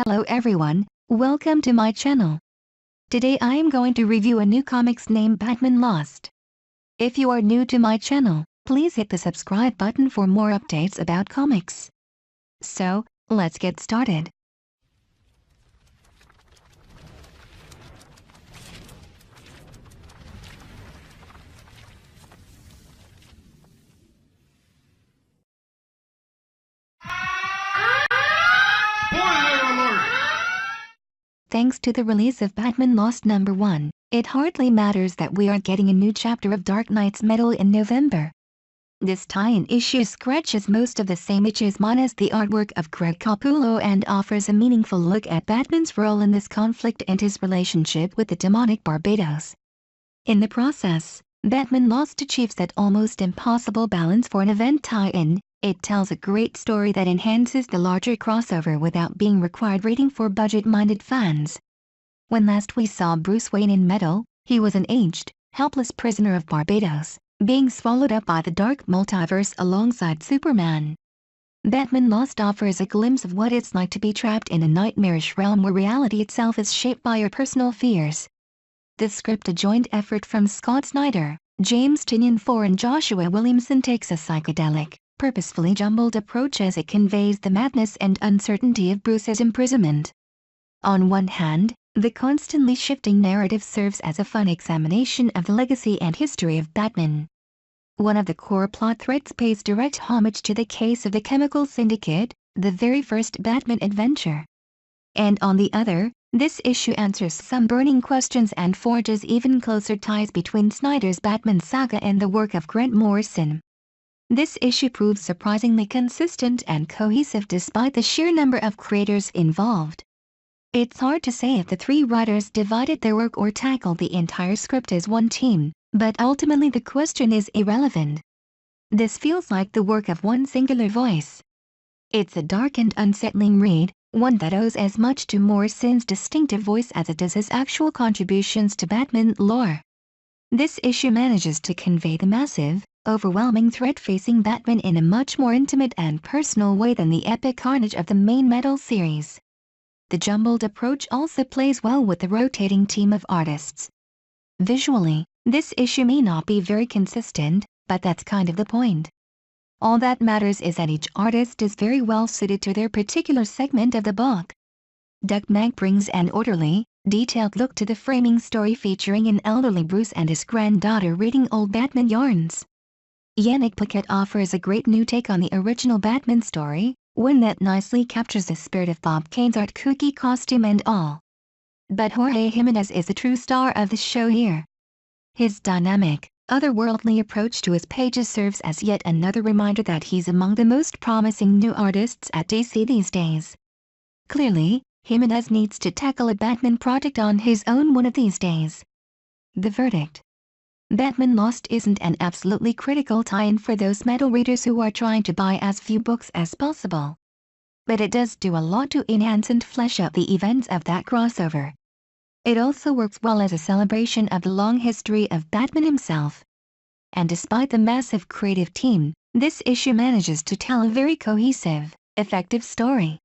Hello everyone, welcome to my channel. Today I am going to review a new comics named Batman Lost. If you are new to my channel, please hit the subscribe button for more updates about comics. So, let's get started. Thanks to the release of Batman Lost #1, it hardly matters that we are getting a new chapter of Dark Knight's Metal in November. This tie-in issue scratches most of the same itches minus the artwork of Greg Capullo and offers a meaningful look at Batman's role in this conflict and his relationship with the demonic Barbatos. In the process, Batman Lost achieves that almost impossible balance for an event tie-in. It tells a great story that enhances the larger crossover without being required reading for budget-minded fans. When last we saw Bruce Wayne in Metal, he was an aged, helpless prisoner of Barbatos, being swallowed up by the Dark Multiverse alongside Superman. Batman Lost offers a glimpse of what it's like to be trapped in a nightmarish realm where reality itself is shaped by your personal fears. The script, a joint effort from Scott Snyder, James Tynion and Joshua Williamson, takes a psychedelic, purposefully jumbled approach as it conveys the madness and uncertainty of Bruce's imprisonment. On one hand, the constantly shifting narrative serves as a fun examination of the legacy and history of Batman. One of the core plot threads pays direct homage to the case of the Chemical Syndicate, the very first Batman adventure. And on the other, this issue answers some burning questions and forges even closer ties between Snyder's Batman saga and the work of Grant Morrison. This issue proves surprisingly consistent and cohesive despite the sheer number of creators involved. It's hard to say if the three writers divided their work or tackled the entire script as one team, but ultimately the question is irrelevant. This feels like the work of one singular voice. It's a dark and unsettling read, one that owes as much to Morrison's distinctive voice as it does his actual contributions to Batman lore. This issue manages to convey the massive, overwhelming threat facing Batman in a much more intimate and personal way than the epic carnage of the main Metal series. The jumbled approach also plays well with the rotating team of artists. Visually, this issue may not be very consistent, but that's kind of the point. All that matters is that each artist is very well suited to their particular segment of the book. Doug Mack brings an orderly, detailed look to the framing story featuring an elderly Bruce and his granddaughter reading old Batman yarns. Yannick Paquette offers a great new take on the original Batman story, one that nicely captures the spirit of Bob Kane's art kooky costume and all. But Jorge Jimenez is the true star of the show here. His dynamic, otherworldly approach to his pages serves as yet another reminder that he's among the most promising new artists at DC these days. Clearly, Jimenez needs to tackle a Batman project on his own one of these days. The verdict: Batman Lost isn't an absolutely critical tie-in for those Metal readers who are trying to buy as few books as possible. But it does do a lot to enhance and flesh out the events of that crossover. It also works well as a celebration of the long history of Batman himself. And despite the massive creative team, this issue manages to tell a very cohesive, effective story.